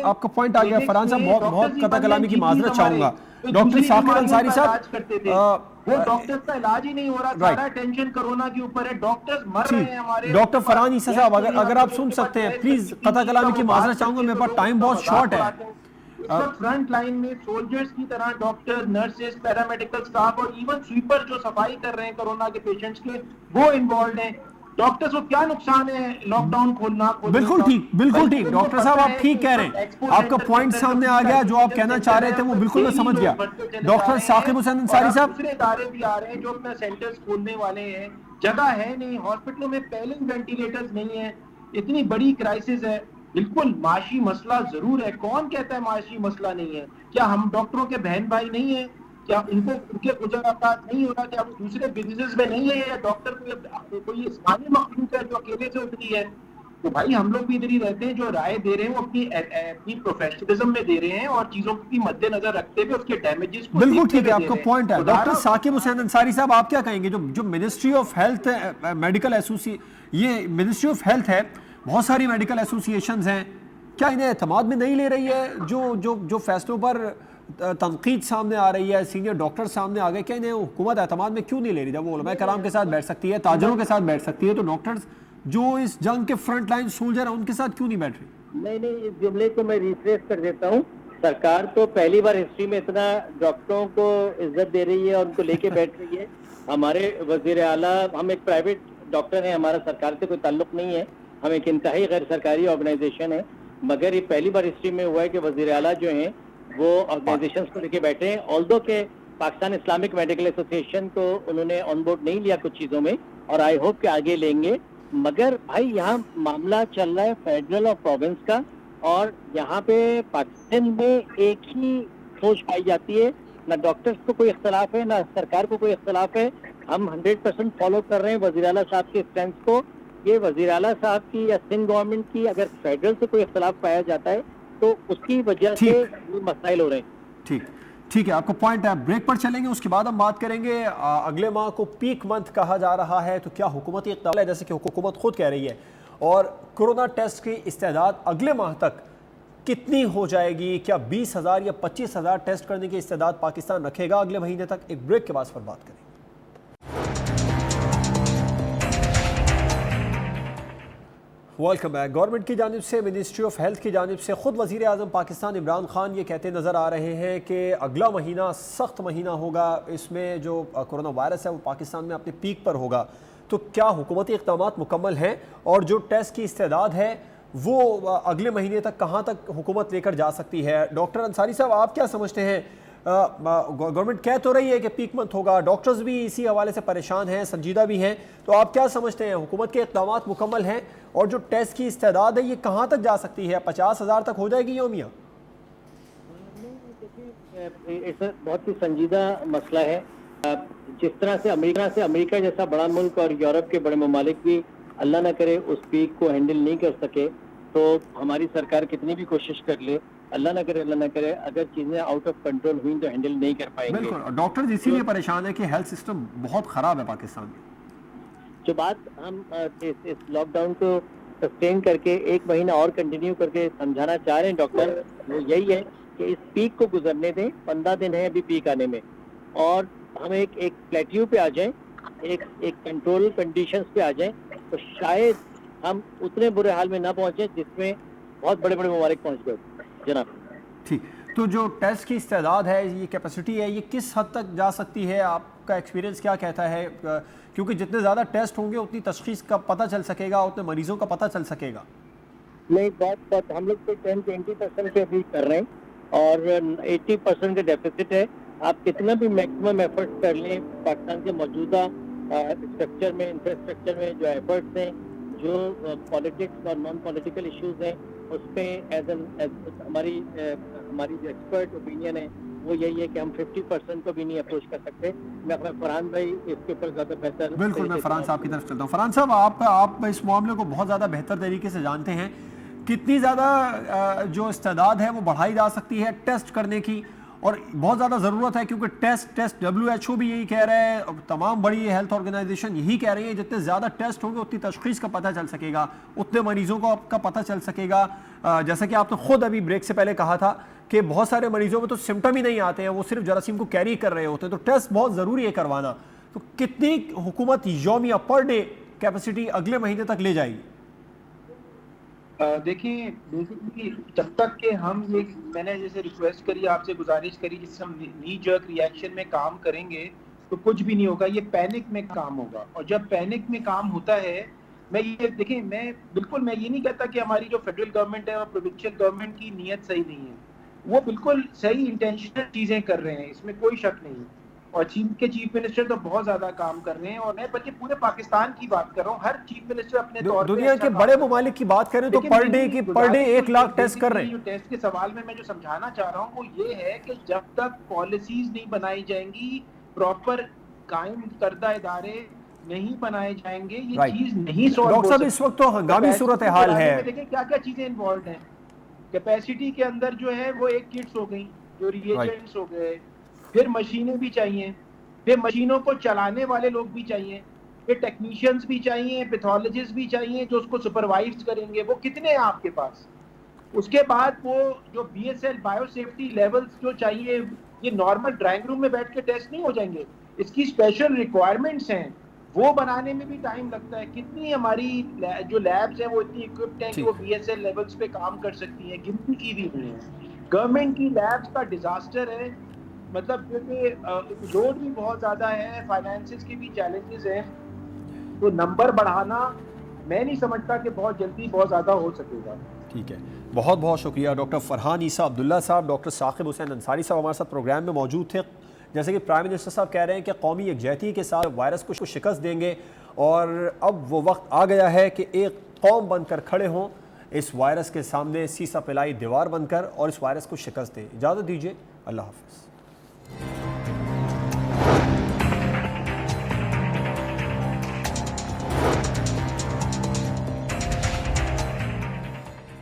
آپ کا پوائنٹ آ گیا. فرحان صاحب بہت قطع کلامی کی معذرت چاہوں گا. ڈاکٹر ثاقب انصاری صاحب وہ ڈاکٹرز کا علاج ہی نہیں ہو رہا، سارا ٹینشن کورونا کے اوپر ہے، ڈاکٹرز مر رہے ہیں ہمارے. ڈاکٹر فرحان عیسیٰ صاحب اگر آپ سن سکتے ہیں پلیز، قطع کلامی کی معذرت چاہوں گا، میرے پاس ٹائم بہت شارٹ ہے. اس وقت فرنٹ لائن میں سولجرز کی طرح ڈاکٹر، نرسز، پیرامیڈیکل سٹاف اور ایون سویپر جو صفائی کر رہے ہیں کورونا کے پیشنٹس کے، وہ انوالوڈ ہیں. ڈاکٹرز کو کیا نقصان ہے لاک ڈاؤن کھولنا؟ بالکل ٹھیک، بالکل ٹھیک. ڈاکٹر صاحب آپ ٹھیک کہہ رہے ہیں، آپ کا پوائنٹ سامنے آ گیا. جو آپ کہنا چاہ رہے تھے وہ بالکل میں سمجھ گیا. ڈاکٹر ثاقب حسین انصاری صاحب، دوسرے ادارے بھی آ رہے ہیں جو اپنا سینٹرز کھولنے والے ہیں، جگہ ہے نہیں، ہاسپٹلوں میں پہلے وینٹیلیٹرز نہیں ہیں. اتنی بڑی کرائسس ہے. بالکل معاشی مسئلہ ضرور ہے. کون کہتا ہے معاشی مسئلہ نہیں ہے؟ کیا ہم ڈاکٹروں کے بہن بھائی نہیں ہیں؟ کیا ان کو ان کے گزر اوقات نہیں ہو رہا؟ کیا وہ دوسرے بزنس میں نہیں ہے؟ یا ڈاکٹر کوئی اسمانی مخلوق ہے جو اکیلے سے اتری ہے؟ تو بھائی ہم لوگ بھی ادھر ہی رہتے ہیں. جو رائے دے رہے ہیں وہ اپنی پروفیشنلزم میں دے رہے ہیں اور چیزوں کی مد نظر رکھتے ہوئے اس کے ڈیمیجز کو بالکل ٹھیک ہے، آپ کا پوائنٹ ہے. ڈاکٹر ثاقب حسین انصاری صاحب آپ کیا کہیں گے؟ جو منسٹری آف ہیلتھ میڈیکل یہ منسٹری آف ہیلتھ ہے، بہت ساری میڈیکل ایسوسی ایشنز ہیں، کیا انہیں اعتماد میں نہیں لے رہی ہے؟ جو فیصلوں پر تنقید سامنے آ رہی ہے، سینئر ڈاکٹر سامنے آ گئے، کیا انہیں حکومت اعتماد میں کیوں نہیں لے رہی؟ جب وہ علماء کرام کے ساتھ بیٹھ سکتی ہے، تاجروں کے ساتھ بیٹھ سکتی ہے، تو ڈاکٹرز جو اس جنگ کے فرنٹ لائن سولجر ہیں ان کے ساتھ کیوں نہیں بیٹھ رہی؟ نہیں، اس جملے کو میں ریفریش کر دیتا ہوں. سرکار تو پہلی بار ہسٹری میں اتنا ڈاکٹروں کو عزت دے رہی ہے اور ان کو لے کے بیٹھ رہی ہے. ہمارے وزیر اعلیٰ، ہم ایک پرائیویٹ ڈاکٹر ہیں، ہمارا سرکار سے کوئی تعلق نہیں ہے، ہم ایک انتہائی غیر سرکاری آرگنائزیشن ہے، مگر یہ پہلی بار ہسٹری میں ہوا ہے کہ وزیر اعلیٰ جو ہیں وہ آرگنائزیشنز کو لے کے بیٹھے ہیں. آلدو کہ پاکستان اسلامک میڈیکل ایسوسی ایشن کو انہوں نے آن بورڈ نہیں لیا کچھ چیزوں میں، اور آئی ہوپ کہ آگے لیں گے. مگر بھائی یہاں معاملہ چل رہا ہے فیڈرل اور پروونس کا، اور یہاں پہ پاکستان میں ایک ہی سوچ پائی جاتی ہے. نہ ڈاکٹرز کو کوئی اختلاف ہے، نہ سرکار کو کوئی اختلاف ہے. ہم 100% فالو کر رہے ہیں وزیر اعلیٰ صاحب کے اسٹینڈ کو. یہ وزیر اعلیٰ صاحب کی یا سندھ گورنمنٹ کی اگر فیڈرل سے کوئی اختلاف پایا جاتا ہے تو اس کی وجہ سے یہ مسائل ہو رہے ہیں. ٹھیک ہے، آپ کا پوائنٹ ہے. بریک پر چلیں گے، اس کے بعد ہم بات کریں گے. اگلے ماہ کو پیک منتھ کہا جا رہا ہے، تو کیا حکومتی اقدام ہے؟ جیسے کہ حکومت خود کہہ رہی ہے، اور کورونا ٹیسٹ کی استعداد اگلے ماہ تک کتنی ہو جائے گی؟ کیا 20,000 یا 25,000 ٹیسٹ کرنے کی استعداد پاکستان رکھے گا اگلے مہینے تک؟ ایک بریک کے بعد پر بات کریں گے. Welcome back. گورنمنٹ کی جانب سے، منسٹری آف ہیلتھ کی جانب سے، خود وزیر اعظم پاکستان عمران خان یہ کہتے نظر آ رہے ہیں کہ اگلا مہینہ سخت مہینہ ہوگا، اس میں جو کورونا وائرس ہے وہ پاکستان میں اپنے پیک پر ہوگا. تو کیا حکومتی اقدامات مکمل ہیں؟ اور جو ٹیسٹ کی استعداد ہے وہ اگلے مہینے تک کہاں تک حکومت لے کر جا سکتی ہے؟ ڈاکٹر انصاری صاحب آپ کیا سمجھتے ہیں؟ گورنمنٹ کہہ تو رہی ہے کہ پیک منتھ ہوگا، ڈاکٹرز بھی اسی حوالے سے پریشان ہیں، سنجیدہ بھی ہیں، تو آپ کیا سمجھتے ہیں حکومت کے اقدامات مکمل ہیں اور جو ٹیسٹ کی استعداد ہے یہ کہاں تک جا سکتی ہے؟ 50,000 تک ہو جائے گی یومیہ؟ بہت ہی سنجیدہ مسئلہ ہے. جس طرح سے امریکہ جیسا بڑا ملک اور یورپ کے بڑے ممالک بھی اللہ نہ کرے اس پیک کو ہینڈل نہیں کر سکے، تو ہماری سرکار کتنی بھی کوشش کر لے، اللہ نہ کرے اگر چیزیں آؤٹ آف کنٹرول ہوئیں تو ہینڈل نہیں کر پائیں گے. بالکل، ڈاکٹر اسی لیے پریشان ہے کہ ہیلتھ سسٹم بہت خراب ہے پاکستان میں. جو بات ہم اس لاک ڈاؤن کو سسٹین کر کے 1 مہینہ اور کنٹینیو کر کے سمجھانا چاہ رہے ہیں ڈاکٹر، وہ یہی ہے کہ اس پیک کو گزرنے دیں. 15 دن ہے ابھی پیک آنے میں، اور ہم ایک پلیٹیو پہ آ جائیں، ایک کنٹرول کنڈیشنز پہ آ جائیں، تو شاید ہم اتنے برے حال میں نہ پہنچیں جس میں بہت بڑے ممالک پہنچ گئے. جناب ٹھیک، تو جو ٹیسٹ کی استعداد ہے، یہ کیپیسٹی ہے، یہ کس حد تک جا سکتی ہے؟ آپ کا ایکسپیرینس کیا کہتا ہے؟ کیونکہ جتنے زیادہ ٹیسٹ ہوں گے اتنی تشخیص کا پتہ چل سکے گا، اتنے مریضوں کا پتہ چل سکے گا. نہیں، بہت ہم لوگ تو 10-20% پہ ابھی کر رہے ہیں اور 80% کا ڈیفیسٹ ہے. آپ کتنا بھی میکسیمم ایفرٹ کر لیں، پاکستان کے موجودہ اسٹرکچر میں، انفراسٹرکچر میں جو ایفرٹس ہیں، جو پالیٹکس اور نان پولیٹیکل ایشوز ہیں، اس پہ ہماری جو ایکسپرٹ اوپینین ہے وہ یہی ہے کہ ہم 50% کو بھی نہیں اپروچ کر سکتے. میں فرحان بھائی اس کے اوپر زیادہ بہتر. بالکل، میں فرحان صاحب کی طرف چلتا ہوں. فرحان صاحب، آپ اس معاملے کو بہت زیادہ بہتر طریقے سے جانتے ہیں. کتنی زیادہ جو استعداد ہے وہ بڑھائی جا سکتی ہے ٹیسٹ کرنے کی؟ اور بہت زیادہ ضرورت ہے کیونکہ ٹیسٹ WHO بھی یہی کہہ رہا ہے، تمام بڑی ہیلتھ آرگنائزیشن یہی کہہ رہی ہے، جتنے زیادہ ٹیسٹ ہوں گے اتنی تشخیص کا پتہ چل سکے گا، اتنے مریضوں کا پتہ چل سکے گا. جیسا کہ آپ نے خود ابھی بریک سے پہلے کہا تھا کہ بہت سارے مریضوں میں تو سمٹم ہی نہیں آتے ہیں، وہ صرف جراثیم کو کیری کر رہے ہوتے ہیں، تو ٹیسٹ بہت ضروری ہے کروانا. تو کتنی حکومت یومیہ پر ڈے کیپیسٹی اگلے مہینے تک لے جائے گی؟ دیکھیں، بیسیکلی جب تک کہ میں نے جیسے ریکویسٹ کری، آپ سے گزارش کری، جس سے ہم نی جرک ریئیکشن میں کام کریں گے تو کچھ بھی نہیں ہوگا، یہ پینک میں کام ہوگا. اور جب پینک میں کام ہوتا ہے، میں یہ نہیں کہتا کہ ہماری جو فیڈرل گورنمنٹ ہے اور پروونشل گورنمنٹ کی نیت صحیح نہیں ہے، وہ بالکل صحیح انٹینشنل چیزیں کر رہے ہیں، اس میں کوئی شک نہیں. اور چین کے چیف منسٹر تو بہت زیادہ کام کر رہے ہیں، اور میں بلکہ پورے پاکستان کی بات کر رہا ہوں. ہر چیف منسٹر اپنے طور پہ دنیا کے بڑے ممالک کی بات کریں تو پر ڈے 1 لاکھ ٹیسٹ کر رہے ہیں. جو ٹیسٹ کے سوال میں جو سمجھانا چاہ رہا ہوں وہ یہ ہے کہ جب تک پالیسیز نہیں بنائی جائیں گی، پراپر قائم کردہ ادارے نہیں بنائے جائیں گے، یہ چیز نہیں سالو ہو سکتی. ڈاکٹر صاحب اس وقت تو ہنگامی صورتحال ہے. دیکھیں کیا کیا چیزیں انوالوڈ ہیں. کیپیسٹی کے اندر جو ہے وہ 1 کٹس ہو گئی، جو ریئیجنٹس ہو گئے، پھر مشینیں بھی چاہیے، پھر مشینوں کو چلانے والے لوگ بھی چاہیے، پھر ٹیکنیشینز بھی چاہیے، پیتھولوجسٹ بھی چاہیے جو اس کو سپروائز کریں گے. وہ کتنے ہیں آپ کے پاس؟ اس کے بعد وہ جو BSL بایو سیفٹی لیولز جو چاہیے، یہ نارمل ڈرائنگ روم میں بیٹھ کے ٹیسٹ نہیں ہو جائیں گے، اس کی اسپیشل ریکوائرمنٹس ہیں، وہ بنانے میں بھی ٹائم لگتا ہے. کتنی ہماری جو لیبز ہیں وہ اتنی اکوپڈ ہیں کہ وہ BSL لیولز پہ کام کر سکتی ہیں، گنتی کی بھی نہیں ہے. گورنمنٹ کی لیبز کا ڈیزاسٹر ہے، مطلب کیونکہ لوڈ بھی بہت زیادہ ہے، فائنینسز کی بھی چیلنجز ہیں، تو نمبر بڑھانا میں نہیں سمجھتا کہ بہت جلدی بہت زیادہ ہو سکے گا. ٹھیک ہے، بہت بہت شکریہ ڈاکٹر فرحان عیسیٰ عبداللہ صاحب. ڈاکٹر ثاقب حسین انصاری صاحب ہمارے ساتھ پروگرام میں موجود تھے. جیسے کہ پرائم منسٹر صاحب کہہ رہے ہیں کہ قومی یکجہتی کے ساتھ وائرس کو شکست دیں گے، اور اب وہ وقت آ گیا ہے کہ ایک قوم بن کر کھڑے ہوں اس وائرس کے سامنے، سیسا پلائی دیوار بن کر، اور اس وائرس کو شکست دیں. اجازت دیجیے، اللہ حافظ.